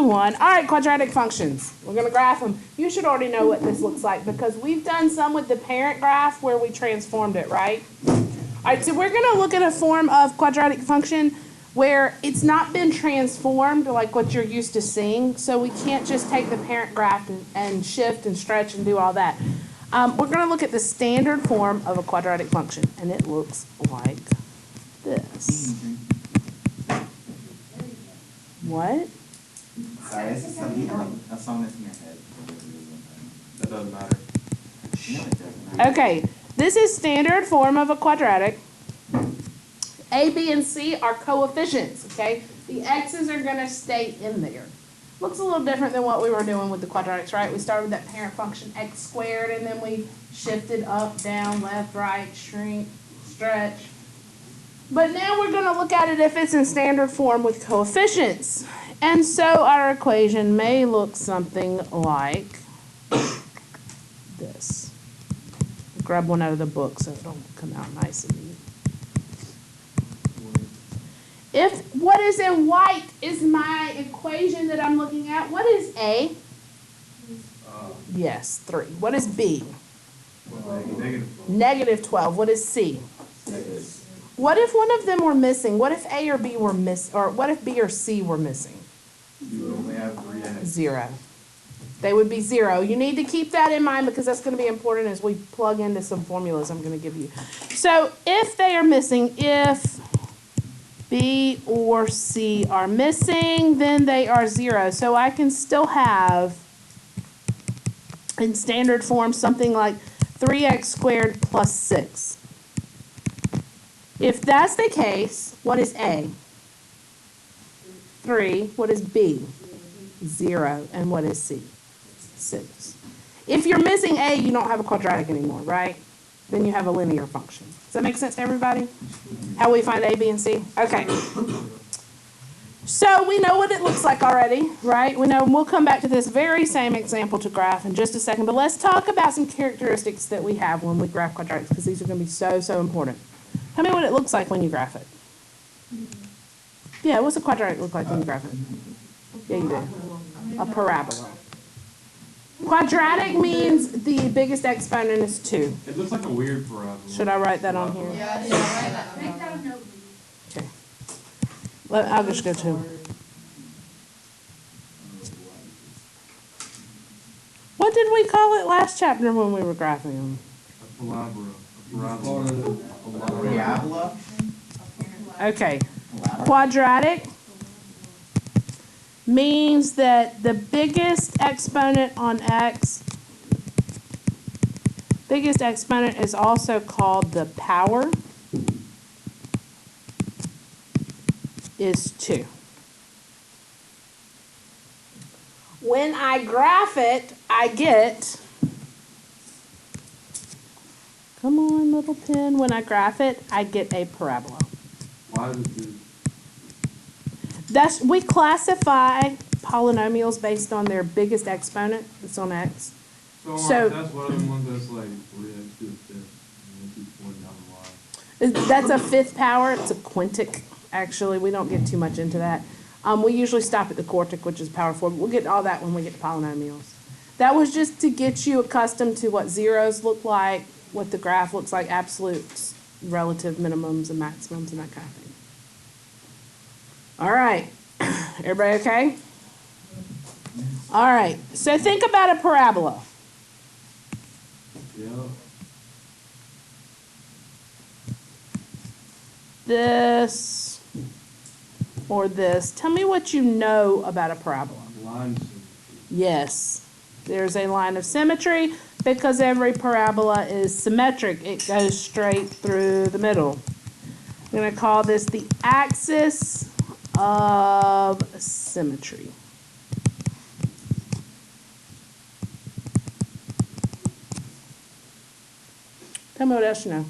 move on. All right, quadratic functions. We're going to graph them. You should already know what this looks like because we've done some with the parent graph where we transformed it, right? All right, so we're going to look at a form of quadratic function where it's not been transformed like what you're used to seeing. So we can't just take the parent graph and shift and stretch and do all that. We're going to look at the standard form of a quadratic function, and it looks like this. What? Sorry, this is a song that's in your head. That doesn't matter. No, it doesn't matter. Okay, this is standard form of a quadratic. A, B, and C are coefficients, okay? The x's are going to stay in there. Looks a little different than what we were doing with the quadratics, right? We started with that parent function x squared, and then we shifted up, down, left, right, shrink, stretch. But now we're going to look at it if it's in standard form with coefficients. And so our equation may look something like this. Grab one out of the book so it'll come out nice and neat. If what is in white is my equation that I'm looking at, what is A? Yes, 3. What is B? Negative 12. What is C? What if one of them were missing? What if A or B were missing? Or what if B or C were missing? You only have 3 in it. 0. They would be 0. You need to keep that in mind because that's going to be important as we plug into some formulas I'm going to give you. So if they are missing, if B or C are missing, then they are 0. So I can still have, in standard form, something like 3x squared plus 6. If that's the case, what is A? 3. What is B? 0. And what is C? 6. If you're missing A, you don't have a quadratic anymore, right? Then you have a linear function. Does that make sense to everybody? How we find A, B, and C? Okay. So we know what it looks like already, right? We know, and we'll come back to this very same example to graph in just a second. But let's talk about some characteristics that we have when we graph quadratics because these are going to be so important. Tell me what it looks like when you graph it. Yeah, what's a quadratic look like when you graph it? Yeah, you do. A parabola. Quadratic means the biggest exponent is 2. It looks like a weird parabola. Should I write that on here? Yeah, write that. Make that a note. Okay. I'll just go to. What did we call it last chapter when we were graphing them? A parabola. Parabola? Okay. Quadratic means that the biggest exponent on x, biggest exponent is also called the power, is 2. When I graph it, I get, come on little pen, when I graph it, I get a parabola. Why is it two? We classify polynomials based on their biggest exponent that's on x. So that's one of the ones that's like 3x to the 5th. And then keep going down the line. That's a 5th power. It's a quintic, actually. We don't get too much into that. We usually stop at the quartic, which is power 4. But we'll get all that when we get to polynomials. That was just to get you accustomed to what zeros look like, what the graph looks like, absolutes, relative minimums and maximums, and that kind of thing. All right. Everybody okay? All right. So think about a parabola. Yeah. This or this. Tell me what you know about a parabola. Line symmetry. Yes. There's a line of symmetry because every parabola is symmetric. It goes straight through the middle. I'm going to call this the axis of symmetry. Tell me what else you know.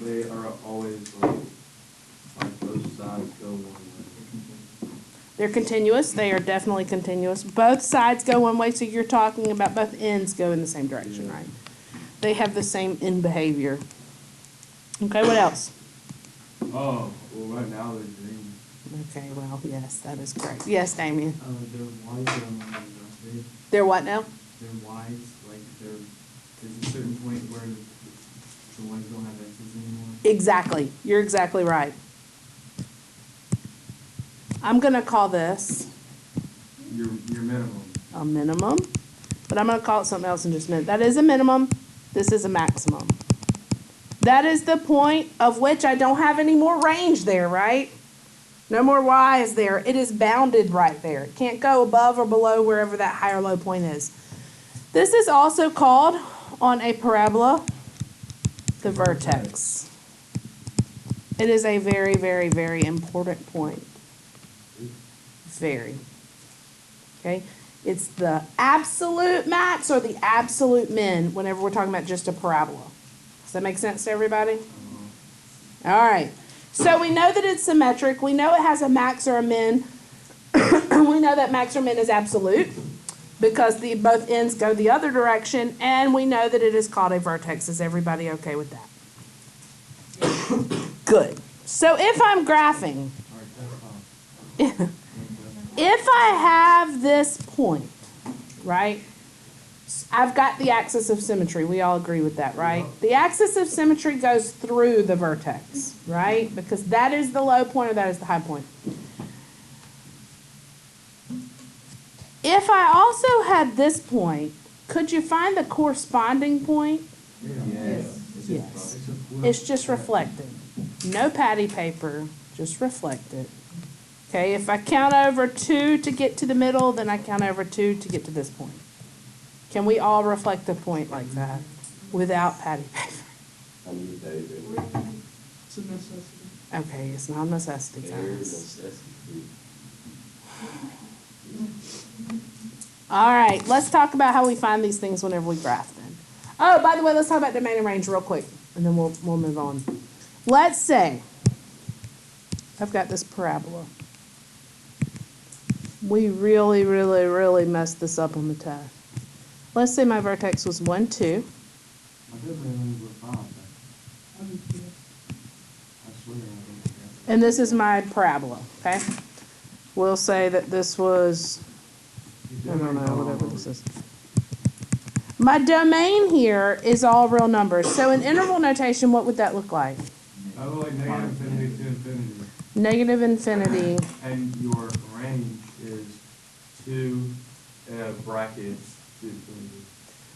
They are always like both sides go one way. They're continuous. They are definitely continuous. Both sides go one way, so you're talking about both ends go in the same direction, right? They have the same end behavior. Okay, what else? Oh, well, right now they're green. Okay, well, yes, that is correct. Yes, Damien. They're wide aren't they? They're what now? They're wide, like there's a certain point where the ones don't have X's anymore. Exactly. You're exactly right. I'm going to call this Your minimum. a minimum, but I'm going to call it something else in just a minute. That is a minimum. This is a maximum. That is the point of which I don't have any more range there, right? No more y's there. It is bounded right there. It can't go above or below wherever that high or low point is. This is also called, on a parabola, the vertex. It is a very, very, very important point. Very. Okay? It's the absolute max or the absolute min whenever we're talking about just a parabola. Does that make sense to everybody? All right. So we know that it's symmetric. We know it has a max or a min. We know that max or min is absolute because both ends go the other direction. And we know that it is called a vertex. Is everybody okay with that? Good. So if I'm graphing, if I have this point, right? I've got the axis of symmetry. We all agree with that, right? The axis of symmetry goes through the vertex, right? Because that is the low point or that is the high point. If I also had this point, could you find the corresponding point? Yes. Yes. It's just reflected. No patty paper, just reflected. Okay, if I count over 2 to get to the middle, then I count over 2 to get to this point. Can we all reflect a point like that without patty paper? It's a necessity. Okay, it's not a necessity, guys. All right, let's talk about how we find these things whenever we graph them. Oh, by the way, let's talk about domain and range real quick, and then we'll move on. Let's say I've got this parabola. We really, really, really messed this up on the test. Let's say my vertex was 1, 2. My deadline was 5. I swear I don't. And this is my parabola, okay? We'll say that this was, I don't know, whatever this is. My domain here is all real numbers. So in interval notation, what would that look like? I would like negative infinity to infinity. Negative infinity. And your range is 2 brackets to infinity.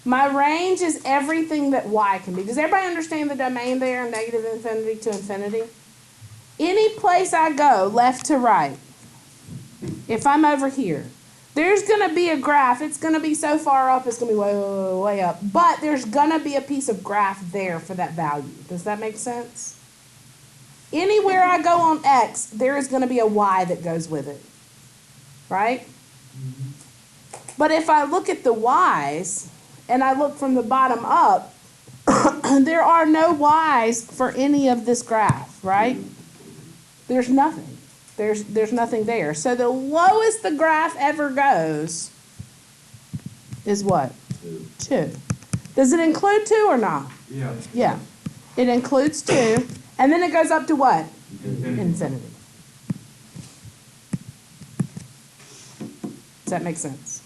My range is everything that y can be. Does everybody understand the domain there, negative infinity to infinity? Any place I go, left to right, if I'm over here, there's going to be a graph. It's going to be so far up, it's going to be way, way, way up. But there's going to be a piece of graph there for that value. Does that make sense? Anywhere I go on x, there is going to be a y that goes with it. Right? But if I look at the y's, and I look from the bottom up, there are no y's for any of this graph, right? There's nothing. There's nothing there. So the lowest the graph ever goes is what? 2. Does it include 2 or not? Yeah. Yeah. It includes 2. And then it goes up to what? Infinity. Infinity. Does that make sense?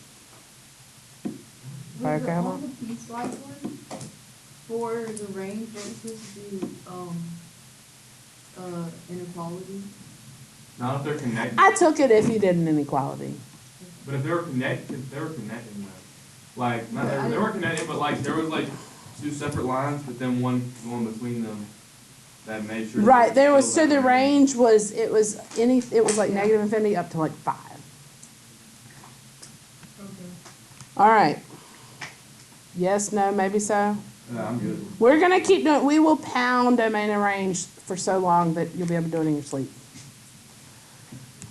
Were Okay, all Mom? the piecewise ones for the range versus the inequality? Not if they're connected. I took it if you did an inequality. But if they were connecting though. Like, not they weren't connecting, but like there was like 2 separate lines, but then one going between them that made sure. Right, there was, so still the that range was, it was like negative infinity up to like 5. Okay. All right. Yes, no, maybe so? I'm good. We're going to keep doing, we will pound domain and range for so long that you'll be able to do it in your sleep.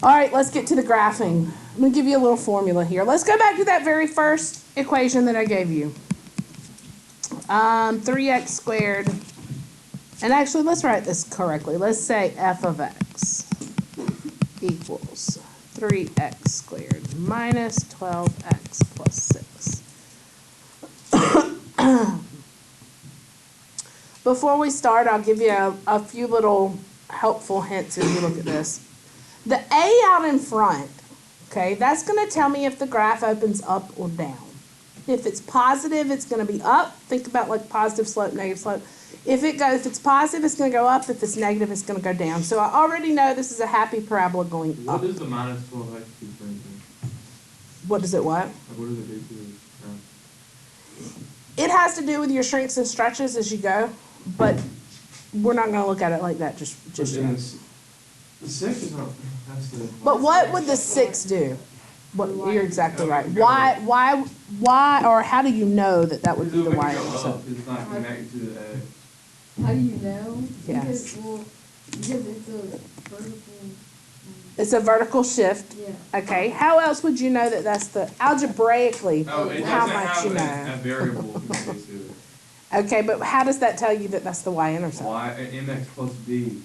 All right, let's get to the graphing. I'm going to give you a little formula here. Let's go back to that very first equation that I gave you. 3x squared. And actually, let's write this correctly. Let's say f of x equals 3x squared minus 12x plus 6. Before we start, I'll give you a few little helpful hints as you look at this. The A out in front, okay, that's going to tell me if the graph opens up or down. If it's positive, it's going to be up. Think about like positive slope, negative slope. If it's positive, it's going to go up. If it's negative, it's going to go down. So I already know this is a happy parabola going up. What does the minus 12x do for anything? What does it what? Like, what does it do to the graph? It has to do with your shrinks and stretches as you go, but we're not going to look at it like that just yet. The 6 is not, that's the. But what would the 6 do? What, you're exactly right. Why, or how do you know that would be the y-intercept? It's not connected to the egg. How do you know? Yes. Because it's a vertical. It's a vertical shift. Yeah. Okay. How else would you know that that's the algebraically? Oh, it how doesn't much have you a know? variable connected to it. Okay, but how does that tell you that that's the y-intercept? Mx plus b.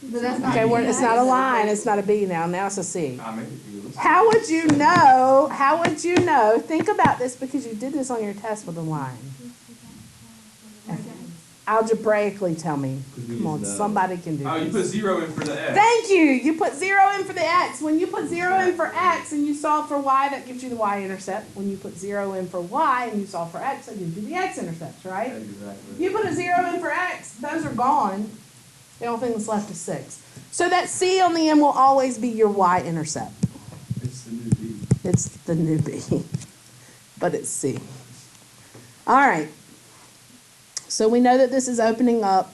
But that's not. Okay, it's not a line. It's not a b now. Now it's a c. I make it b. How would you know? How would you know? Think about this because you did this on your test with a line. Algebraically tell me. Come on, somebody can do Oh, you put this. 0 in for the x. Thank you. You put 0 in for the x. When you put 0 in for x and you solve for y, that gives you the y-intercept. When you put 0 in for y and you solve for x, that gives you the x-intercepts, right? Exactly. You put a 0 in for x, those are gone. The only thing that's left is 6. So that c on the end will always be your y-intercept. It's the new b. It's the new b, but it's c. All right. So we know that this is opening up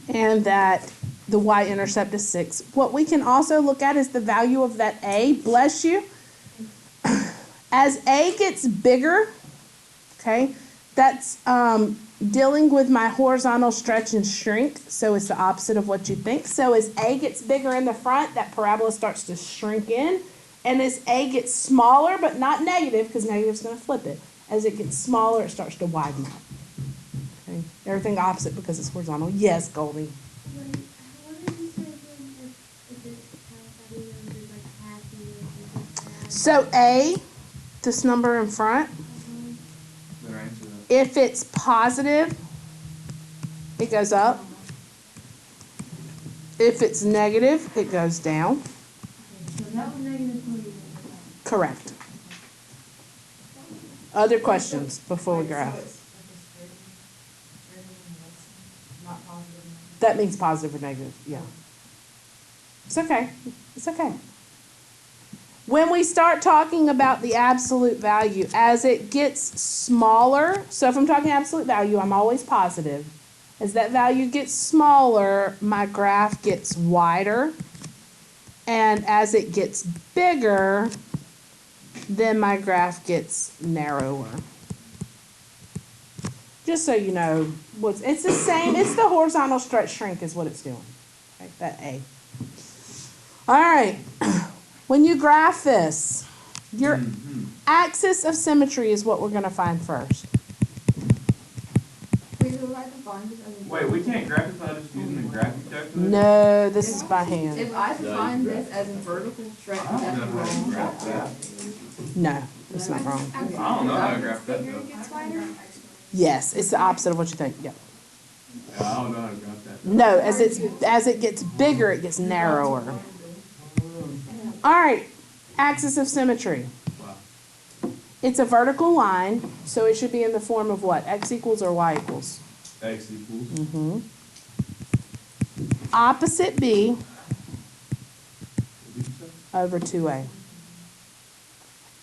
and that the y-intercept is 6. What we can also look at is the value of that a. Bless you. As a gets bigger, okay, that's dealing with my horizontal stretch and shrink. So it's the opposite of what you think. So as a gets bigger in the front, that parabola starts to shrink in. And as a gets smaller, but not negative, because negative is going to flip it. As it gets smaller, it starts to widen up. Okay. Everything opposite because it's horizontal. Yes, Goldie. What did you say again if it's value and there's like happy or So A, this number in front, Better answer that. if it's positive, it goes up. If it's negative, it goes down. So that was negative 20. Correct. Other questions before we graph? That means positive or negative, yeah. It's okay. It's okay. When we start talking about the absolute value, as it gets smaller, so if I'm talking absolute value, I'm always positive. As that value gets smaller, my graph gets wider. And as it gets bigger, then my graph gets narrower. Just so you know, it's the same, it's the horizontal stretch shrink is what it's doing. Okay, that A. All right, when you graph this, your axis of symmetry is what we're going to find first. Wait, so I can find this as a Wait, we can't graph it without just using the graphic calculator? No, this is by hand. If I define this as a vertical stretch, I don't that's know how to wrong. graph that. No, it's not wrong. I don't know how to graph that though. Yes, it's the opposite of what you think. Yep. Yeah, I don't know how to graph that. No, as it gets bigger, it gets narrower. All right, axis of symmetry. Wow. It's a vertical line, so it should be in the form of what? X equals or Y equals? X equals. Mm-hmm. Opposite B What did you say? over 2A.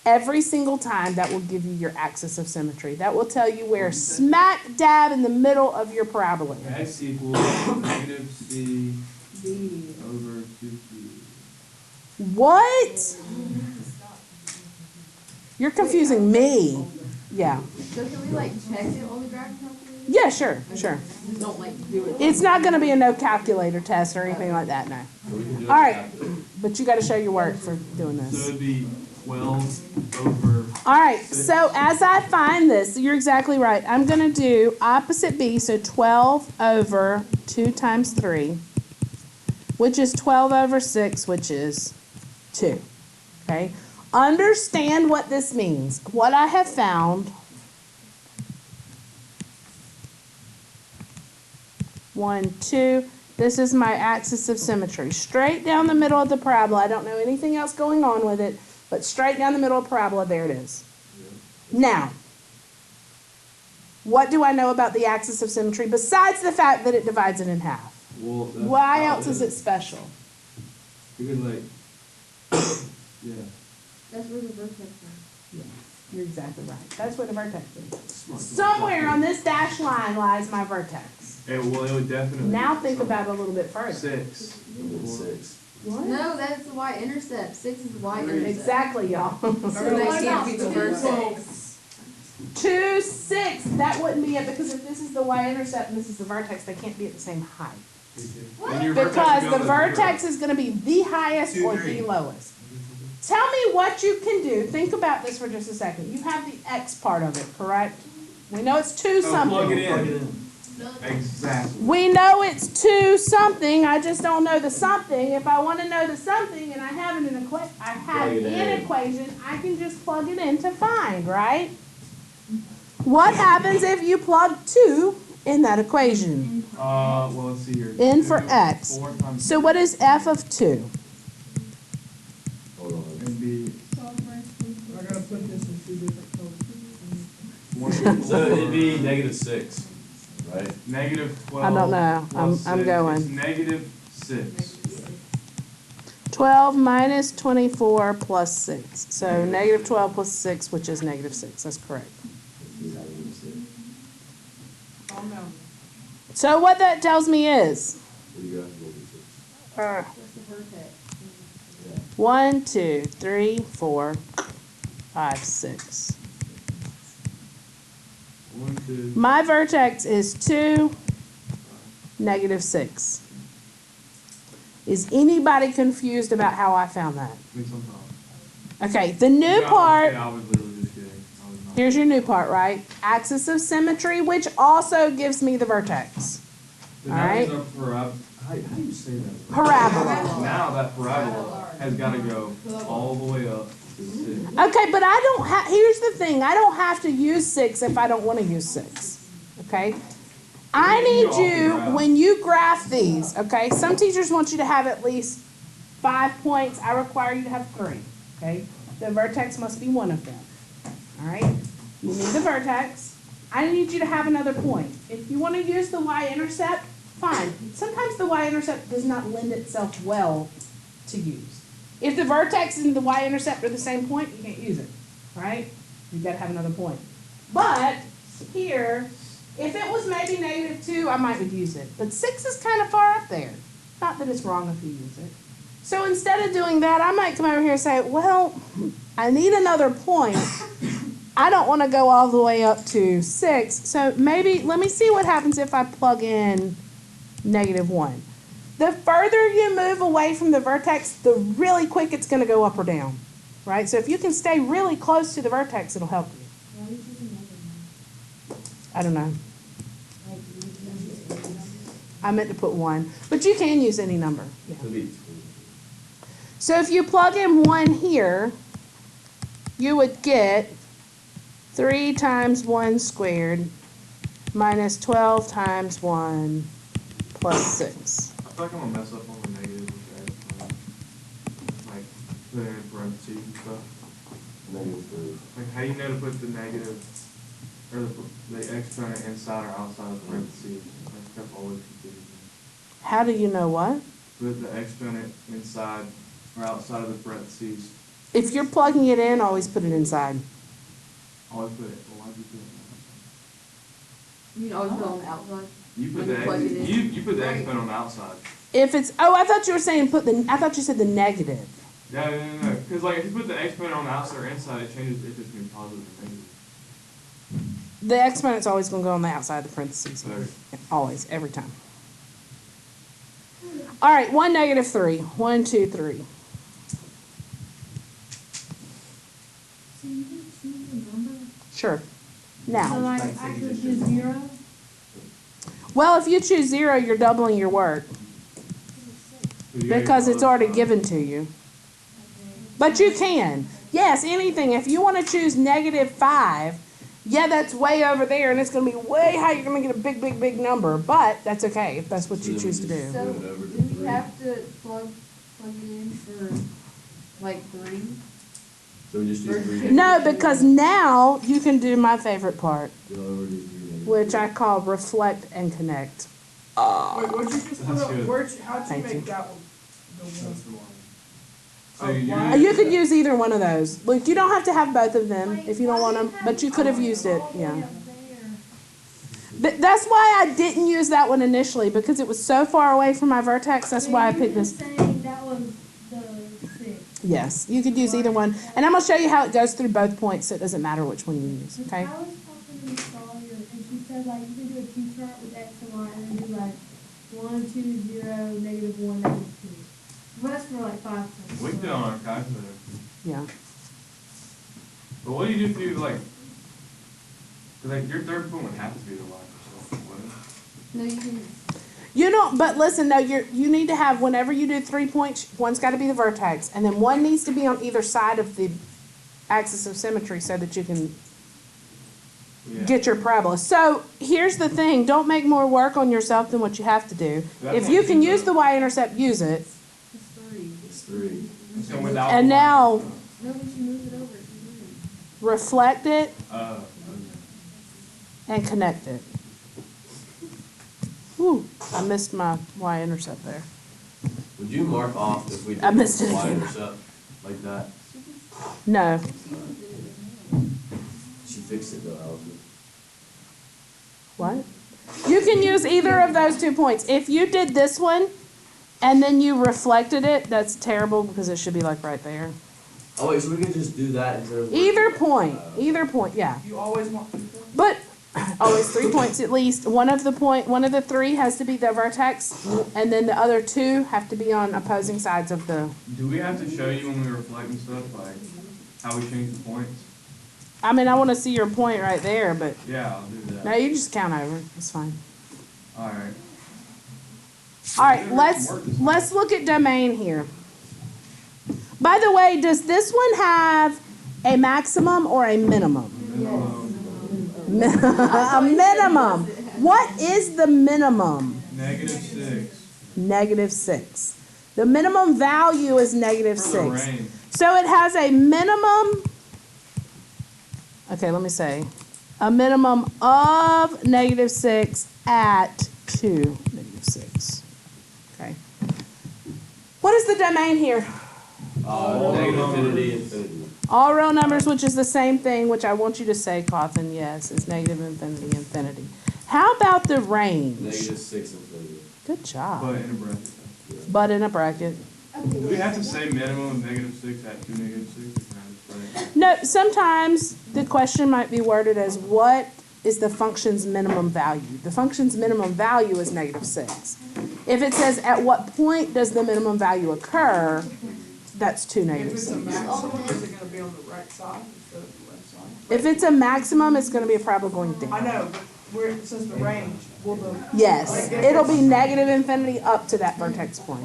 Every single time that will give you your axis of symmetry. That will tell you where smack dab in the middle of your parabola. X equals negative C B. over 2Q. What? You're confusing me. Yeah. So can we like check it on the graph calculator? Yeah, sure. Just don't like do it. It's not going to be a no calculator test or anything like that, no. So we can do it All right, after. but you got to show your work for doing So this. it'd be 12 over. All right, so as I find this, you're exactly right. I'm going to do opposite B, so 12 over 2 times 3, which is 12 over 6, which is 2. Okay? Understand what this means. What I have found, 1, 2, This is my axis of symmetry. Straight down the middle of the parabola. I don't know anything else going on with it, but straight down the middle of the parabola, there it is. Now, what do I know about the axis of symmetry besides the fact that it divides it in half? Well, that's Why about else is it special? Because like, yeah. That's where the vertex is. Yes, you're exactly right. That's where the vertex is. Somewhere on this dashed line lies my vertex. It would definitely. Now think about it a little bit further. 6. 6. What? No, that's the y-intercept. 6 is the y-intercept. Exactly, y'all. So that can't be the vertex. 2, 6. That wouldn't be it because if this is the y-intercept and this is the vertex, they can't be at the same height. And your vertex Because would the be on vertex is going to be the highest 2, or 3. the lowest. Tell me what you can do. Think about this for just a second. You have the x part of it, correct? We know it's 2 Oh, plug it something. in. Exactly. We know it's 2 something. I just don't know the something. If I want to know the something and I have it in an equation, I can just plug it in to find, right? What happens if you plug 2 in that equation? Well, let's see here. N for 2, x. 4 times So what is f of 2? Hold on. It'd be I gotta put this in 2 different colors. 1, So it'd be -6, right? negative 12. I don't know. plus I'm 6. going. It's negative 6. 12 minus 24 plus 6. So negative 12 plus 6, which is negative 6. That's correct. Oh, no. So what that tells me is What do you got? uh, What's the vertex? 1, 2, 3, 4, 5, 6. 1, 2. My vertex is 2, negative 6. Is anybody confused about how I found that? I mean, sometimes. Okay, the new Yeah, part, I was literally just kidding. I was not. here's your new part, right? Axis of symmetry, which also gives me the vertex. The all right. numbers are how do you say that? Parabola. Now that parabola has got to go all the way up to 6. Okay, but I don't have, here's the thing, I don't have to use 6 if I don't want to use 6, okay? I You need also you, graph. when you graph these, okay, some teachers want you to have at least 5 points, I require you to have 3, okay? The vertex must be one of them, all right? You need the vertex, I need you to have another point. If you want to use the y-intercept, fine. Sometimes the y-intercept does not lend itself well to use. If the vertex and the y-intercept are the same point, you can't use it, right? You've got to have another point. But here, if it was maybe negative 2, I might would use it. But 6 is kind of far up there. Not that it's wrong if you use it. So instead of doing that, I might come over here and say, well, I need another point. I don't want to go all the way up to 6. So maybe, let me see what happens if I plug in negative 1. The further you move away from the vertex, the really quick it's going to go up or down, right? So if you can stay really close to the vertex, it'll help you. Why are you choosing another I don't know. one? Like, you can use I meant to put 1, but you can use any number. Yeah. It'd be So if you plug in 1 here, you would get 3 times 1 squared minus 12 times 1 plus 6. I feel like I'm gonna mess up on the negative with that. Like put it in parentheses and stuff. -3. Like how do you know to put the negative or the exponent inside or outside of the parentheses? Like that's always confusing. How do you know what? Put the exponent inside or outside of the parentheses. If you're plugging it in, always put it inside. Always put it. Well, why'd you put it? You can always put it on the outside. You put When the you plug it in. you put the Right. exponent on the outside. If it's, oh, I thought you were saying I thought you said the negative. No. Because like if you put the exponent on the outside or inside, it changes if it's gonna be positive or negative. The exponent's always going to go on the outside of the parentheses. Okay. Always, every time. All right, 1, negative 3. 1, 2, 3. So you can choose a number? Sure. So Now, like, I could do 0? well, if you choose 0, you're doubling your work because it's already given to you. But you can. Yes, anything. If you want to choose negative 5, Yeah, that's way over there, and it's gonna be way high. You're gonna get a big, big, big number, but that's okay if that's what you choose to do. So, Move it over to do we 3. have to plug it in for, like, 3? So we just do 3. No, because now you can do my favorite part, Go over to 3 negative which 3. I call reflect and connect. Wait, what'd you just put That's up? good. How'd you Thank make you. that one? The one? That's the one. So Oh, you why? You could use either one of those. Look, you don't have to have both of them if you don't want them, but you could have used it, yeah. That's why I didn't use that one initially, because it was so far away from my vertex. That's why I picked this. Saying that was the 6. Yes, you could use either one. And I'm going to show you how it goes through both points, so it doesn't matter which one you use, okay? I was talking to Sawyer, and she said, like, you can do a T-chart with X and Y, and then do, like, 1, 2, 0, negative 1, negative 2. But that's for, like, 5 points. We can do it on our calculator. Yeah. But what do you do if you like? Cause like your third point would have to be the line. So wouldn't it? No, you can, You don't, but listen, no, you need to have, whenever you do 3 points, one's got to be the vertex, and then one needs to be on either side of the axis of symmetry so that you can Yeah. get your parabola. So here's the thing, don't make more work on yourself than what you have to do. That's If what you you can do. use the y-intercept, use it. it's 3. It's 3. So without And the line. now No, we should move it over to 3. reflect it Okay. and connect it. Whew, I missed my y-intercept there. Would you mark off if we did I missed it y again. intercept like that? No, She fixed it though, Allison. what? You can use either of those 2 points. If you did this one and then you reflected it, that's terrible because it should be like right there. Oh wait, so we could just do that instead of Either point, yeah. You always want 2 points? But always 3 points at least. One of the 3 has to be the vertex, and then the other 2 have to be on opposing sides of the. Do we have to show you when we reflect and stuff, like how we change the points? I mean, I want to see your point right there, but Yeah, I'll do that. no, you just count over. It's fine. All right. All right, let's look at domain here. By the way, does this one have a maximum or a minimum? A minimum. What is the minimum? -6. -6. The minimum value is For the -6. range. So it has a minimum. Okay, let me say. A minimum of -6 at 2, -6. Okay. What is the domain here? negative infinity, infinity. All real numbers, which is the same thing, which I want you to say, Cawthon, yes, is negative infinity, infinity. How about the range? -6 infinity. Good job. But in a bracket. But in a bracket. Do we have to say minimum of -6 at 2 -6? Or can I just put it? No, sometimes the question might be worded as what is the function's minimum value? The function's minimum value is -6. If it says at what point does the minimum value occur, that's 2 If it's a -6. maximum, is it gonna be on the right side instead of the left side? If it's a maximum, it's going to be a parabola going down. I know, but where it says the range, will the. Yes, it'll be negative infinity up to that vertex point.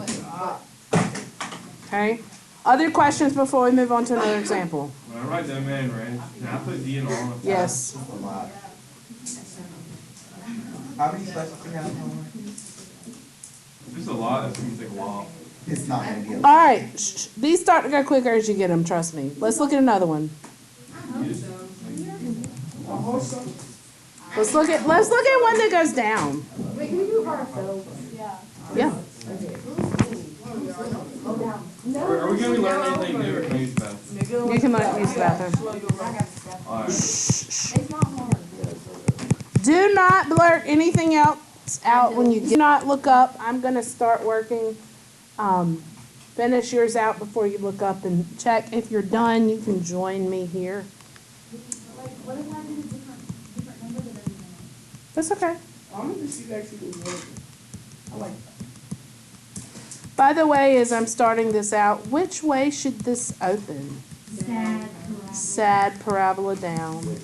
Okay? Other questions before we move on to another example? When I write domain range, can I put D in all of them? Yes. A lot. How many questions do you have? Homework? Just a lot, it's gonna take a while. It's not gonna be a All lot. right, these start to go quicker as you get them, trust me. Let's look at another one. You just, Let's look at one that goes down. Wait, can we do ourselves? Yeah. are we gonna be learning anything new or can I use math? You can use the bathroom. Alright. It's not hard. Do not blurt anything else out when you do not look up. I'm gonna start working. Finish yours out before you look up and check. If you're done, you can join me here. Like, what if I did a different number than everyone? That's okay. I'm gonna see that actually was working. I like that. By the way, as I'm starting this out, which way should this open? Sad. Sad parabola down.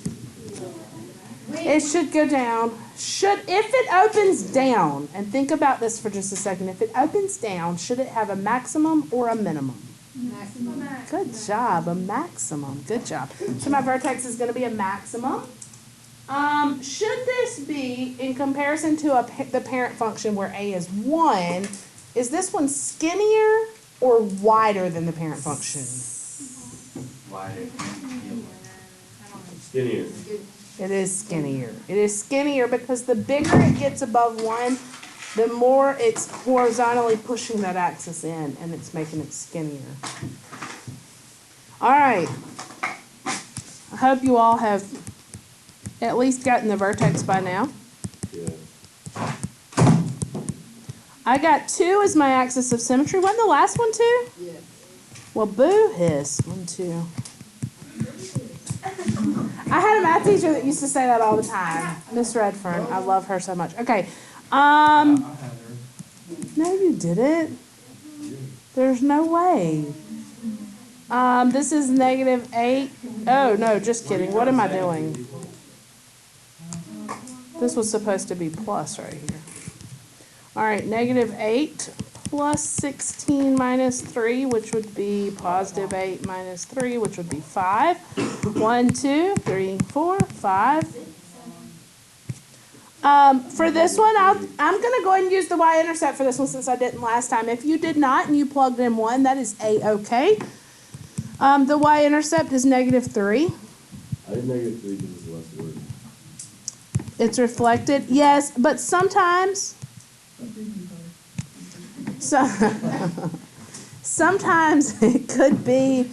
It should go down. If it opens down, and think about this for just a second, if it opens down, should it have a maximum or a minimum? Maximum. Good job, a maximum. Good job. So my vertex is going to be a maximum. Should this be, in comparison to the parent function where a is 1, is this one skinnier or wider than the parent function? Wider. Skinnier. It is skinnier. It is skinnier because the bigger it gets above 1, the more it's horizontally pushing that axis in, and it's making it skinnier. All right. I hope you all have at least gotten the vertex by now. Yeah. I got 2 as my axis of symmetry. Wasn't the last one 2? Yes. Well, boo hiss. 1, 2. I had a math teacher that used to say that all the time. Miss Redfern. I love her so much. Okay. I had her. No, you didn't. There's no way. This is -8. Oh, no, just kidding. What am I doing? This was supposed to be plus right here. All right, -8 plus 16 minus 3, which would be +8 minus 3, which would be 5. 1, 2, 3, 4, 5. For this one, I'm going to go ahead and use the y-intercept for this one since I didn't last time. If you did not and you plugged in 1, that is A-okay. The y-intercept is -3. I did -3 because it's less word. It's reflected, yes, but sometimes, sometimes it could be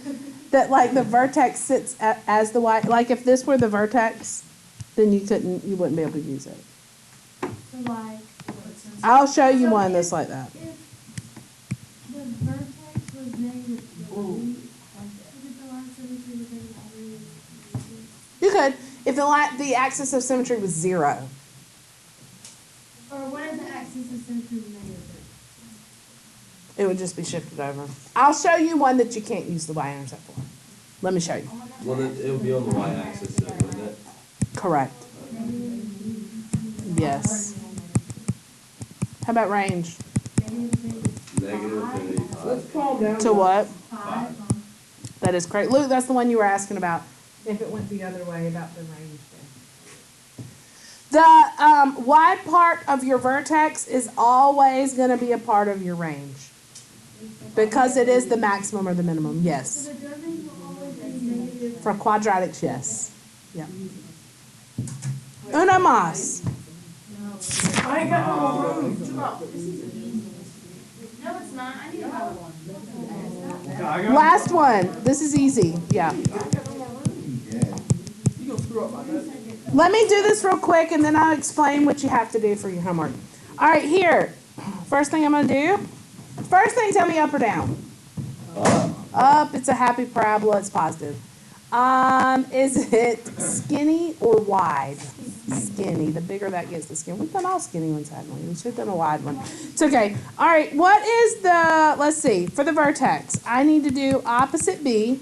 that like the vertex sits as the y. Like if this were the vertex, then you wouldn't be able to use it. So like, I'll show you one that's like that. if the vertex was -3, if the line symmetry was -3, You could, if the axis of symmetry was 0. or what if the axis of symmetry was -3? It would just be shifted over. I'll show you one that you can't use the y-intercept for. Let me show you. Well, it would be on the y-axis then, wouldn't it? Correct. Yes. How about range? -infinity. Let's calm down. To what? 5. That is correct. Luke, that's the one you were asking about. If it went the other way about the range there. The wide part of your vertex is always going to be a part of your range. Because it is the maximum or the minimum, So yes. the domain will always be negative. For quadratics, yes. Yeah. Uno mas. I ain't got no more room. No, it's not. I need another one. Okay, I got Last one. This is easy. Yeah. You gonna screw up my bed. Let me do this real quick and then I'll explain what you have to do for your homework. All right, here. First thing I'm going to do. First thing, tell me up or down. Up. It's a happy parabola. It's positive. Is it skinny or wide? Skinny. The bigger that gets, the skinny. We've done all skinny ones, haven't we? We should have done a wide one. It's okay. All right, what is the, let's see, for the vertex, I need to do opposite B.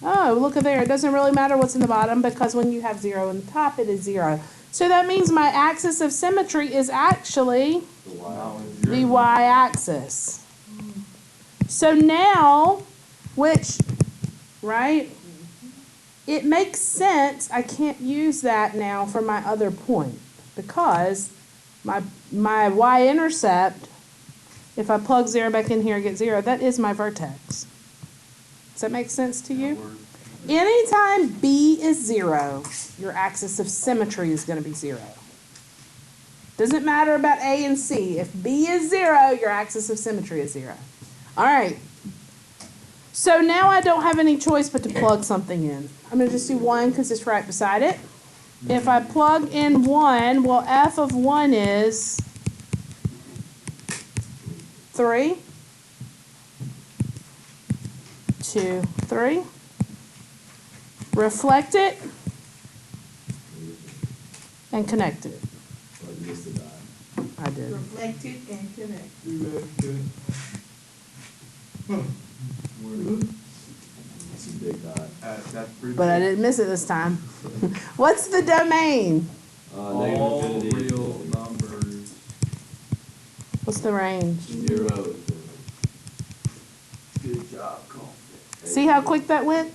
Oh, look at there. It doesn't really matter what's in the bottom because when you have 0 in the top, it is 0. So that means my axis of symmetry is actually the y-axis. So now, right? It makes sense. I can't use that now for my other point because my y-intercept, if I plug 0 back in here and get 0, that is my vertex. Does that make sense to you? Anytime B is 0, your axis of symmetry is going to be 0. Doesn't matter about A and C. If B is 0, your axis of symmetry is 0. All right. So now I don't have any choice but to plug something in. I'm going to just do 1 because it's right beside it. If I plug in 1, well, f of 1 is 3. 2, 3. Reflect it and connect it. I did. Reflected and connected. That's a big dot. That's pretty But I big. didn't miss it this time. What's the domain? All -infinity. real numbers. What's the range? 0. Good job, Cole. See how quick that went?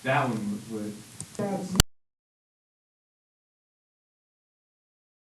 That one was quick.